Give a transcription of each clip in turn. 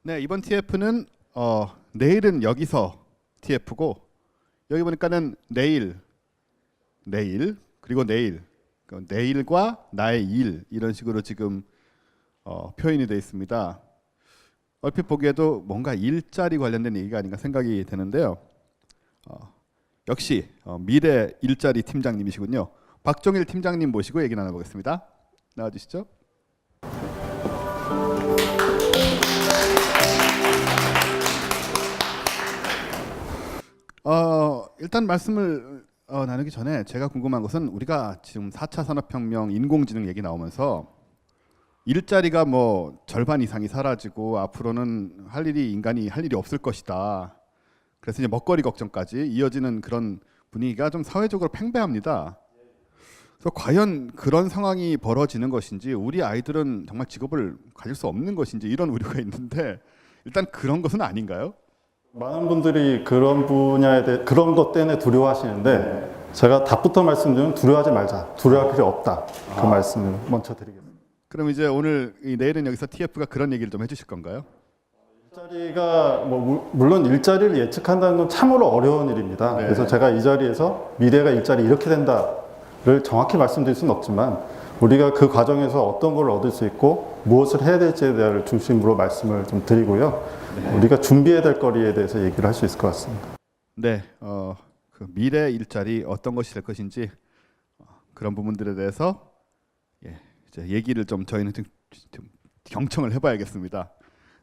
네, 이번 TF는 내일은 여기서 TF고 여기 보니까는 내일 그리고 내일 내일과 나의 일 이런 식으로 지금 표현이 되어 있습니다. 얼핏 보기에도 뭔가 일자리 관련된 얘기가 아닌가 생각이 되는데요. 역시 미래 일자리 팀장님이시군요. 박종일 팀장님 모시고 얘기 나눠보겠습니다. 나와주시죠. 일단 말씀을 나누기 전에 제가 궁금한 것은 우리가 지금 4차 산업혁명 인공지능 얘기 나오면서 일자리가 뭐 절반 이상이 사라지고 앞으로는 인간이 할 일이 없을 것이다. 그래서 이제 먹거리 걱정까지 이어지는 그런 분위기가 좀 사회적으로 팽배합니다. 그래서 과연 그런 상황이 벌어지는 것인지 우리 아이들은 정말 직업을 가질 수 없는 것인지 이런 우려가 있는데 일단 그런 것은 아닌가요? 많은 분들이 그런 분야에 대해 그런 것 때문에 두려워하시는데 제가 답부터 말씀드리면 두려워하지 말자. 두려워할 필요 없다. 그 말씀을 먼저 드리겠습니다. 그럼 이제 오늘 내일은 여기서 TF가 그런 얘기를 좀 해주실 건가요? 일자리가 물론 일자리를 예측한다는 건 참으로 어려운 일입니다. 네. 그래서 제가 이 자리에서 미래가 일자리 이렇게 된다를 정확히 말씀드릴 수는 없지만 우리가 그 과정에서 어떤 걸 얻을 수 있고 무엇을 해야 될지에 대한 중심으로 말씀을 좀 드리고요. 네. 우리가 준비해야 될 거리에 대해서 얘기를 할 수 있을 것 같습니다. 네, 그 미래 일자리 어떤 것이 될 것인지 그런 부분들에 대해서 이제 얘기를 좀 저희는 좀 경청을 해봐야겠습니다.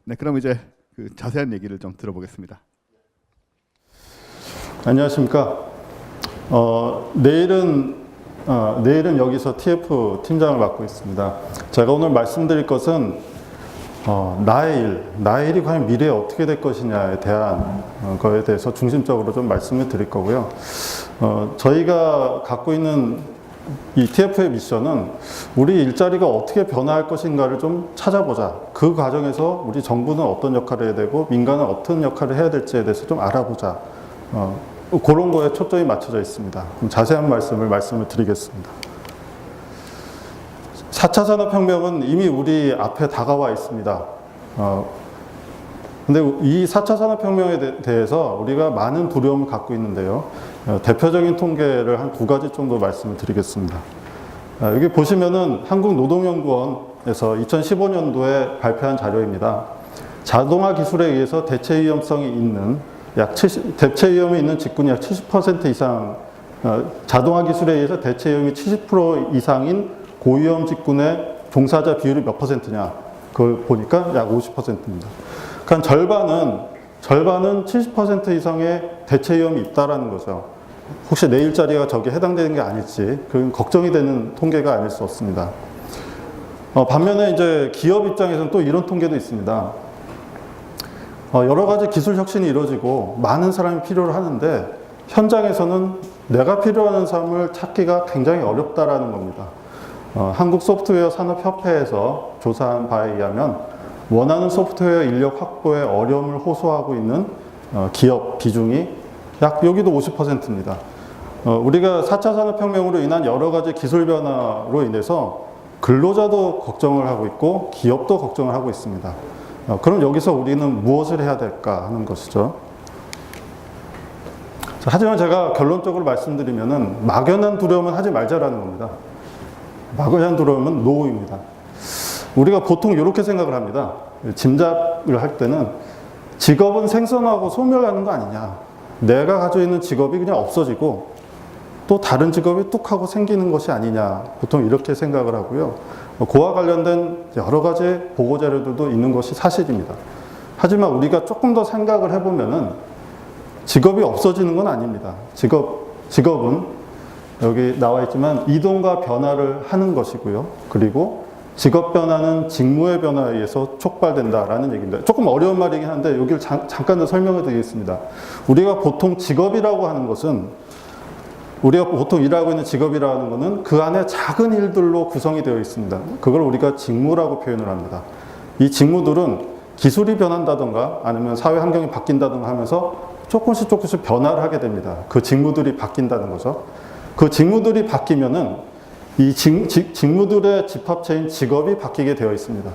네, 그럼 이제 그 자세한 얘기를 좀 들어보겠습니다. 안녕하십니까. 내일은 여기서 TF 팀장을 맡고 있습니다. 제가 오늘 말씀드릴 것은 나의 일이 과연 미래에 어떻게 될 것이냐에 대한 거에 대해서 중심적으로 좀 말씀을 드릴 거고요. 저희가 갖고 있는 이 TF의 미션은 우리 일자리가 어떻게 변화할 것인가를 좀 찾아보자. 그 과정에서 우리 정부는 어떤 역할을 해야 되고 민간은 어떤 역할을 해야 될지에 대해서 좀 알아보자. 그런 거에 초점이 맞춰져 있습니다. 그럼 자세한 말씀을 드리겠습니다. 4차 산업혁명은 이미 우리 앞에 다가와 있습니다. 근데 이 4차 산업혁명에 대해서 우리가 많은 두려움을 갖고 있는데요. 대표적인 통계를 한 2가지 정도 말씀을 드리겠습니다. 여기 보시면은 한국노동연구원에서 2015년도에 발표한 자료입니다. 자동화 기술에 의해서 대체 위험성이 있는 대체 위험이 있는 직군이 약 70% 이상, 자동화 기술에 의해서 대체 위험이 70% 이상인 고위험 직군의 종사자 비율이 몇 %냐? 그걸 보니까 약 50%입니다. 그러니까 절반은 70% 이상의 대체 위험이 있다라는 거죠. 혹시 내 일자리가 저기에 해당되는 게 아닐지, 그건 걱정이 되는 통계가 아닐 수 없습니다. 반면에 이제 기업 입장에서는 또 이런 통계도 있습니다. 여러 가지 기술 혁신이 이루어지고 많은 사람이 필요로 하는데 현장에서는 내가 필요한 사람을 찾기가 굉장히 어렵다라는 겁니다. 한국 소프트웨어 산업협회에서 조사한 바에 의하면 원하는 소프트웨어 인력 확보에 어려움을 호소하고 있는 기업 비중이 여기도 50%입니다. 우리가 4차 산업혁명으로 인한 여러 가지 기술 변화로 인해서 근로자도 걱정을 하고 있고 기업도 걱정을 하고 있습니다. 그럼 여기서 우리는 무엇을 해야 될까 하는 것이죠. 하지만 제가 결론적으로 말씀드리면은 막연한 두려움은 하지 말자라는 겁니다. 막연한 두려움은 노후입니다. 우리가 보통 이렇게 생각을 합니다. 짐작을 할 때는 직업은 생성하고 소멸하는 거 아니냐. 내가 가지고 있는 직업이 그냥 없어지고 또 다른 직업이 뚝 하고 생기는 것이 아니냐. 보통 이렇게 생각을 하고요. 그와 관련된 여러 가지 보고 자료들도 있는 것이 사실입니다. 하지만 우리가 조금 더 생각을 해보면은 직업이 없어지는 건 아닙니다. 직업은 여기 나와 있지만 이동과 변화를 하는 것이고요. 그리고 직업 변화는 직무의 변화에 의해서 촉발된다라는 얘기입니다. 조금 어려운 말이긴 한데 여기를 잠깐 더 설명을 드리겠습니다. 우리가 보통 직업이라고 하는 것은 우리가 보통 일하고 있는 직업이라는 것은 그 안에 작은 일들로 구성이 되어 있습니다. 그걸 우리가 직무라고 표현을 합니다. 이 직무들은 기술이 변한다던가 아니면 사회 환경이 바뀐다던가 하면서 조금씩 변화를 하게 됩니다. 그 직무들이 바뀐다는 거죠. 그 직무들이 바뀌면은 이 직무들의 집합체인 직업이 바뀌게 되어 있습니다.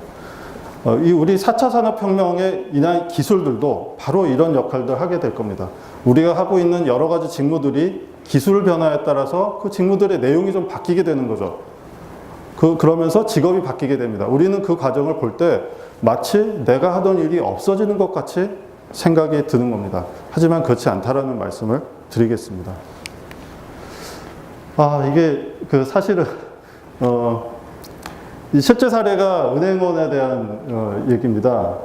이 우리 4차 산업혁명에 인한 기술들도 바로 이런 역할들을 하게 될 겁니다. 우리가 하고 있는 여러 가지 직무들이 기술 변화에 따라서 그 직무들의 내용이 좀 바뀌게 되는 거죠. 그러면서 직업이 바뀌게 됩니다. 우리는 그 과정을 볼 때 마치 내가 하던 일이 없어지는 것 같이 생각이 드는 겁니다. 하지만 그렇지 않다라는 말씀을 드리겠습니다. 이게 사실은 이 실제 사례가 은행원에 대한 얘기입니다.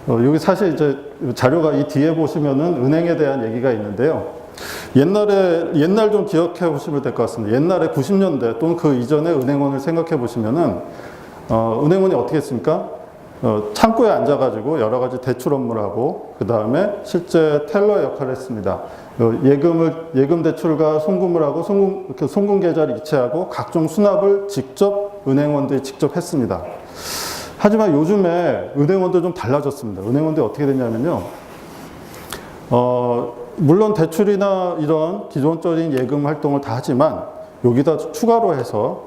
여기 사실 이제 자료가 이 뒤에 보시면은 은행에 대한 얘기가 있는데요. 옛날 좀 기억해 보시면 될 것 같습니다. 옛날에 90년대 또는 그 이전에 은행원을 생각해 보시면은 은행원이 어떻게 했습니까? 창고에 앉아가지고 여러 가지 대출 업무를 하고 그 다음에 실제 텔러 역할을 했습니다. 예금 대출과 송금을 하고 송금 계좌를 이체하고 각종 수납을 직접 은행원들이 직접 했습니다. 하지만 요즘에 은행원도 좀 달라졌습니다. 은행원들이 어떻게 됐냐면요. 물론 대출이나 이런 기존적인 예금 활동을 다 하지만 여기다 추가로 해서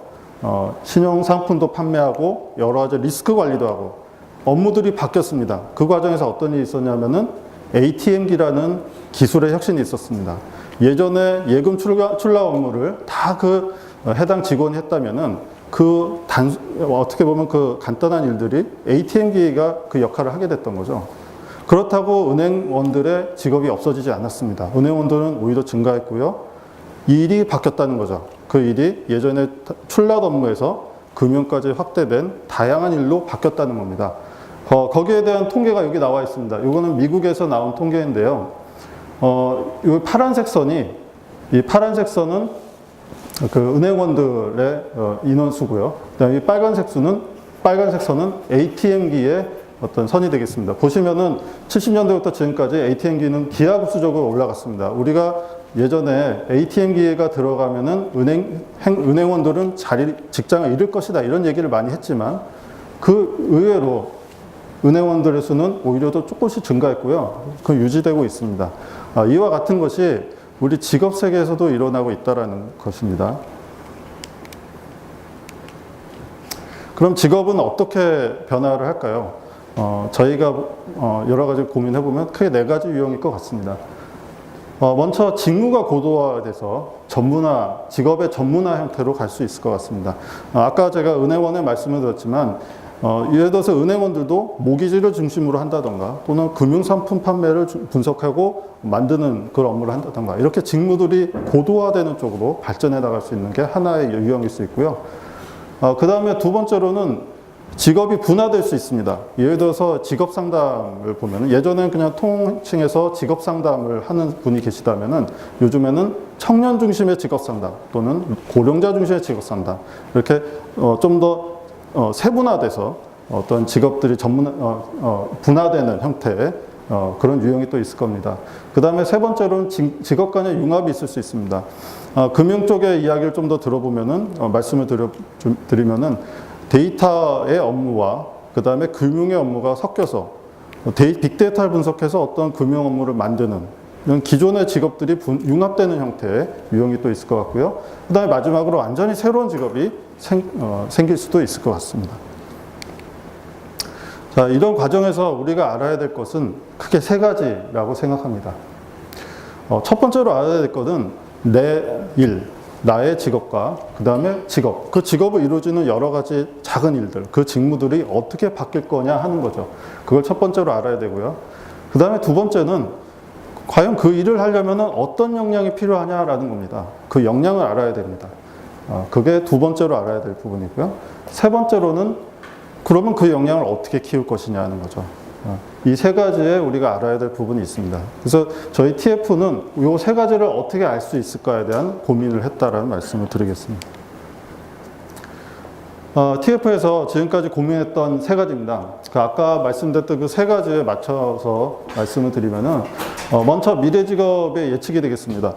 신용 상품도 판매하고 여러 가지 리스크 관리도 하고 업무들이 바뀌었습니다. 그 과정에서 어떤 일이 있었냐면은 ATM기라는 기술의 혁신이 있었습니다. 예전에 예금 출납 업무를 다 해당 직원이 했다면은 어떻게 보면 그 간단한 일들이 ATM기가 그 역할을 하게 됐던 거죠. 그렇다고 은행원들의 직업이 없어지지 않았습니다. 은행원들은 오히려 증가했고요. 일이 바뀌었다는 거죠. 그 일이 예전에 출납 업무에서 금융까지 확대된 다양한 일로 바뀌었다는 겁니다. 거기에 대한 통계가 여기 나와 있습니다. 이거는 미국에서 나온 통계인데요. 이 파란색 선은 그 은행원들의 인원수고요. 그다음에 이 빨간색 선은 ATM기의 어떤 선이 되겠습니다. 보시면은 70년대부터 지금까지 ATM기는 기하급수적으로 올라갔습니다. 우리가 예전에 ATM기가 들어가면은 은행원들은 직장을 잃을 것이다 이런 얘기를 많이 했지만 그 의외로 은행원들의 수는 오히려 더 조금씩 증가했고요. 그 유지되고 있습니다. 이와 같은 것이 우리 직업 세계에서도 일어나고 있다는 것입니다. 그럼 직업은 어떻게 변화를 할까요? 저희가 여러 가지 고민해보면 크게 4가지 유형일 것 같습니다. 먼저 직무가 고도화돼서 직업의 전문화 형태로 갈 수 있을 것 같습니다. 아까 제가 은행원에 말씀을 드렸지만 예를 들어서 은행원들도 모기지를 중심으로 한다던가 또는 금융상품 판매를 분석하고 만드는 그런 업무를 한다던가 이렇게 직무들이 고도화되는 쪽으로 발전해 나갈 수 있는 게 하나의 유형일 수 있고요. 그 다음에 두 번째로는 직업이 분화될 수 있습니다. 예를 들어서 직업 상담을 보면 예전에는 그냥 통칭해서 직업 상담을 하는 분이 계시다면은 요즘에는 청년 중심의 직업 상담 또는 고령자 중심의 직업 상담 이렇게 좀 더 세분화돼서 어떤 직업들이 분화되는 형태의 그런 유형이 또 있을 겁니다. 그 다음에 세 번째로는 직업 간의 융합이 있을 수 있습니다. 금융 쪽의 이야기를 좀 더 들어보면은 말씀을 드리면은 데이터의 업무와 그 다음에 금융의 업무가 섞여서 빅데이터를 분석해서 어떤 금융 업무를 만드는 이런 기존의 직업들이 융합되는 형태의 유형이 또 있을 것 같고요. 그 다음에 마지막으로 완전히 새로운 직업이 생길 수도 있을 것 같습니다. 자, 이런 과정에서 우리가 알아야 될 것은 크게 3가지라고 생각합니다. 첫 번째로 알아야 될 것은 내 일, 나의 직업과 그 다음에 그 직업을 이루어지는 여러 가지 작은 일들, 그 직무들이 어떻게 바뀔 거냐 하는 거죠. 그걸 첫 번째로 알아야 되고요. 그 다음에 두 번째는 과연 그 일을 하려면 어떤 역량이 필요하냐라는 겁니다. 그 역량을 알아야 됩니다. 그게 두 번째로 알아야 될 부분이고요. 세 번째로는 그러면 그 역량을 어떻게 키울 것이냐 하는 거죠. 이 3가지에 우리가 알아야 될 부분이 있습니다. 그래서 저희 TF는 이 3가지를 어떻게 알 수 있을까에 대한 고민을 했다라는 말씀을 드리겠습니다. TF에서 지금까지 고민했던 3가지입니다. 아까 말씀드렸던 그 3가지에 맞춰서 말씀을 드리면은 먼저 미래 직업의 예측이 되겠습니다.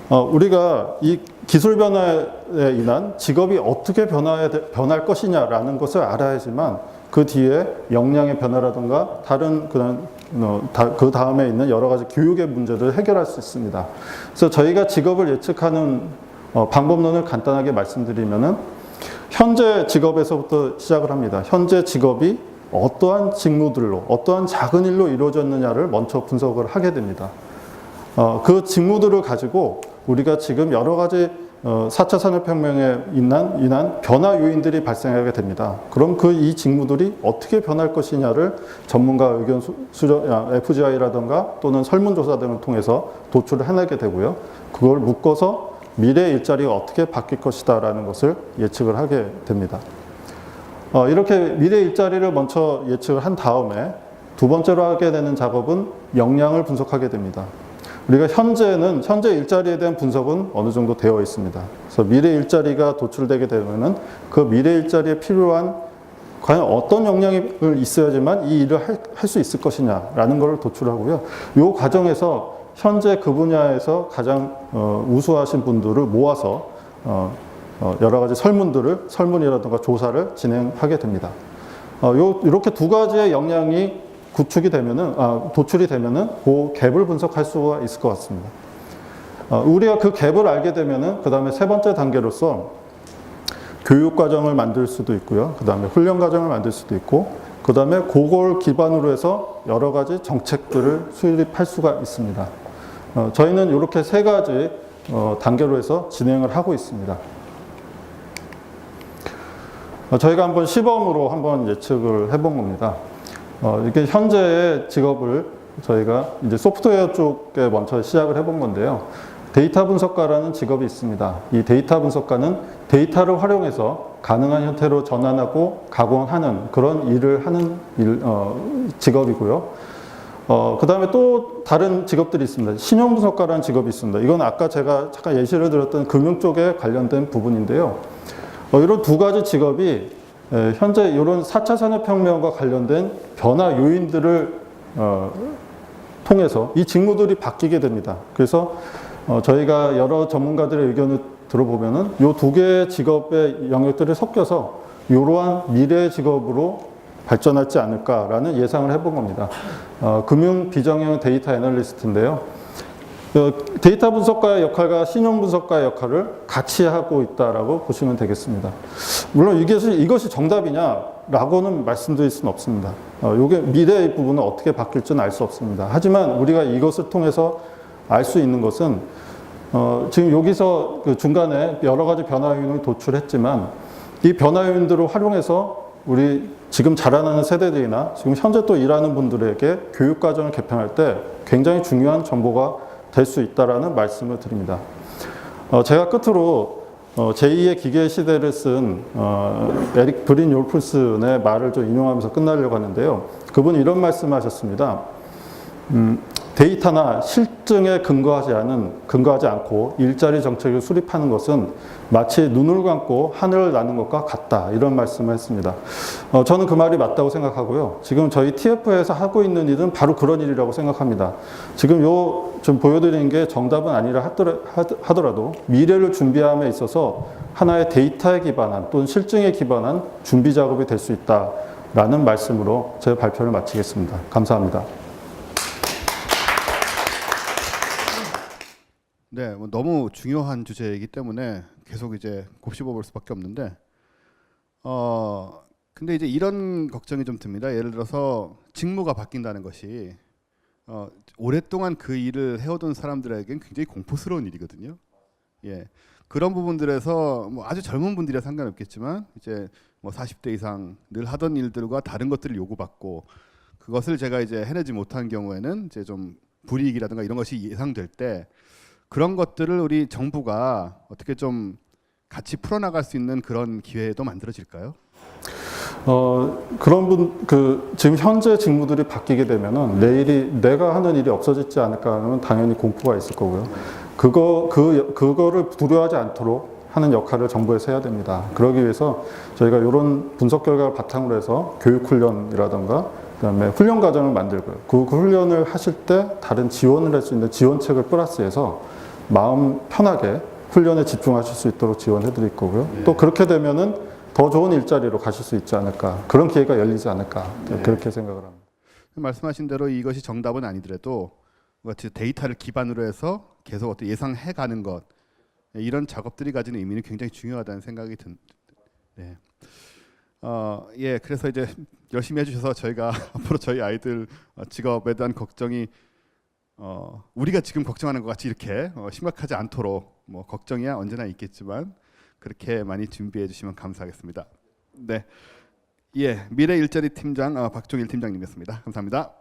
우리가 이 기술 변화에 인한 직업이 어떻게 변할 것이냐라는 것을 알아야지만 그 뒤에 역량의 변화라든가 다른 그 다음에 있는 여러 가지 교육의 문제를 해결할 수 있습니다. 그래서 저희가 직업을 예측하는 방법론을 간단하게 말씀드리면은 현재 직업에서부터 시작을 합니다. 현재 직업이 어떠한 직무들로, 어떠한 작은 일로 이루어졌느냐를 먼저 분석을 하게 됩니다. 그 직무들을 가지고 우리가 지금 여러 가지 4차 산업혁명에 인한 변화 요인들이 발생하게 됩니다. 그럼 이 직무들이 어떻게 변할 것이냐를 전문가 의견 수정, FGI라든가 또는 설문조사 등을 통해서 도출을 해내게 되고요. 그걸 묶어서 미래 일자리가 어떻게 바뀔 것이다라는 것을 예측을 하게 됩니다. 이렇게 미래 일자리를 먼저 예측을 한 다음에 두 번째로 하게 되는 작업은 역량을 분석하게 됩니다. 우리가 현재 일자리에 대한 분석은 어느 정도 되어 있습니다. 그래서 미래 일자리가 도출되게 되면은 그 미래 일자리에 필요한 과연 어떤 역량이 있어야지만 이 일을 할 수 있을 것이냐라는 것을 도출하고요. 이 과정에서 현재 그 분야에서 가장 우수하신 분들을 모아서 여러 가지 설문이라든가 조사를 진행하게 됩니다. 이렇게 두 가지의 역량이 도출이 되면은 그 갭을 분석할 수가 있을 것 같습니다. 우리가 그 갭을 알게 되면은 그 다음에 세 번째 단계로서 교육 과정을 만들 수도 있고요. 그 다음에 훈련 과정을 만들 수도 있고, 그 다음에 그걸 기반으로 해서 여러 가지 정책들을 수립할 수가 있습니다. 저희는 이렇게 세 가지 단계로 해서 진행을 하고 있습니다. 저희가 한번 시범으로 한번 예측을 해본 겁니다. 이렇게 현재의 직업을 저희가 이제 소프트웨어 쪽에 먼저 시작을 해본 건데요. 데이터 분석가라는 직업이 있습니다. 이 데이터 분석가는 데이터를 활용해서 가능한 형태로 전환하고 가공하는 그런 일을 하는 직업이고요. 그 다음에 또 다른 직업들이 있습니다. 신용 분석가라는 직업이 있습니다. 이건 아까 제가 잠깐 예시를 들었던 금융 쪽에 관련된 부분인데요. 이런 두 가지 직업이 현재 이런 4차 산업혁명과 관련된 변화 요인들을 통해서 이 직무들이 바뀌게 됩니다. 그래서 저희가 여러 전문가들의 의견을 들어보면은 이 두 개의 직업의 영역들이 섞여서 이러한 미래 직업으로 발전하지 않을까라는 예상을 해본 겁니다. 금융 비정형 데이터 애널리스트인데요. 데이터 분석가의 역할과 신용 부분석가의 역할을 같이 하고 있다라고 보시면 되겠습니다. 물론 이것이 정답이냐라고는 말씀드릴 수는 없습니다. 이게 미래의 부분은 어떻게 바뀔지는 알 수 없습니다. 하지만 우리가 이것을 통해서 알 수 있는 것은 지금 여기서 그 중간에 여러 가지 변화 요인을 도출했지만 이 변화 요인들을 활용해서 우리 지금 자라나는 세대들이나 지금 현재 또 일하는 분들에게 교육 과정을 개편할 때 굉장히 중요한 정보가 될 수 있다라는 말씀을 드립니다. 제가 끝으로 제2의 기계 시대를 쓴 에릭 브린 율프슨의 말을 좀 인용하면서 끝나려고 하는데요. 그분이 이런 말씀하셨습니다. 데이터나 실증에 근거하지 않고 일자리 정책을 수립하는 것은 마치 눈을 감고 하늘을 나는 것과 같다. 이런 말씀을 했습니다. 저는 그 말이 맞다고 생각하고요. 지금 저희 TF에서 하고 있는 일은 바로 그런 일이라고 생각합니다. 지금 좀 보여드리는 게 정답은 아니라 하더라도 미래를 준비함에 있어서 하나의 데이터에 기반한 또는 실증에 기반한 준비 작업이 될 수 있다라는 말씀으로 제 발표를 마치겠습니다. 감사합니다. 네, 뭐 너무 중요한 주제이기 때문에 계속 이제 곱씹어 볼 수밖에 없는데, 근데 이제 이런 걱정이 좀 듭니다. 예를 들어서 직무가 바뀐다는 것이 오랫동안 그 일을 해오던 사람들에겐 굉장히 공포스러운 일이거든요. 예, 그런 부분들에서 뭐 아주 젊은 분들이야 상관없겠지만 이제 뭐 40대 이상 늘 하던 일들과 다른 것들을 요구받고 그것을 제가 이제 해내지 못한 경우에는 이제 좀 불이익이라든가 이런 것이 예상될 때. 그런 것들을 우리 정부가 어떻게 좀 같이 풀어나갈 수 있는 그런 기회도 만들어질까요? 지금 현재 직무들이 바뀌게 되면은 내일이 내가 하는 일이 없어지지 않을까 하면 당연히 공포가 있을 거고요. 그거를 두려워하지 않도록 하는 역할을 정부에서 해야 됩니다. 그러기 위해서 저희가 이런 분석 결과를 바탕으로 해서 교육 훈련이라든가 그다음에 훈련 과정을 만들고요. 그 훈련을 하실 때 다른 지원을 할 수 있는 지원책을 플러스해서 마음 편하게 훈련에 집중하실 수 있도록 지원해 드릴 거고요. 네. 또 그렇게 되면은 더 좋은 일자리로 가실 수 있지 않을까. 그런 기회가 열리지 않을까. 네. 그렇게 생각을 합니다. 말씀하신 대로 이것이 정답은 아니더라도 같이 데이터를 기반으로 해서 계속 어떤 예상해 가는 것 이런 작업들이 가지는 의미는 굉장히 중요하다는 생각이 네. 예, 그래서 이제 열심히 해주셔서 저희가 앞으로 저희 아이들 직업에 대한 걱정이 우리가 지금 걱정하는 것 같이 이렇게 심각하지 않도록 뭐 걱정이야 언제나 있겠지만 그렇게 많이 준비해 주시면 감사하겠습니다. 네, 예, 미래 일자리 팀장 박종일 팀장님이었습니다. 감사합니다.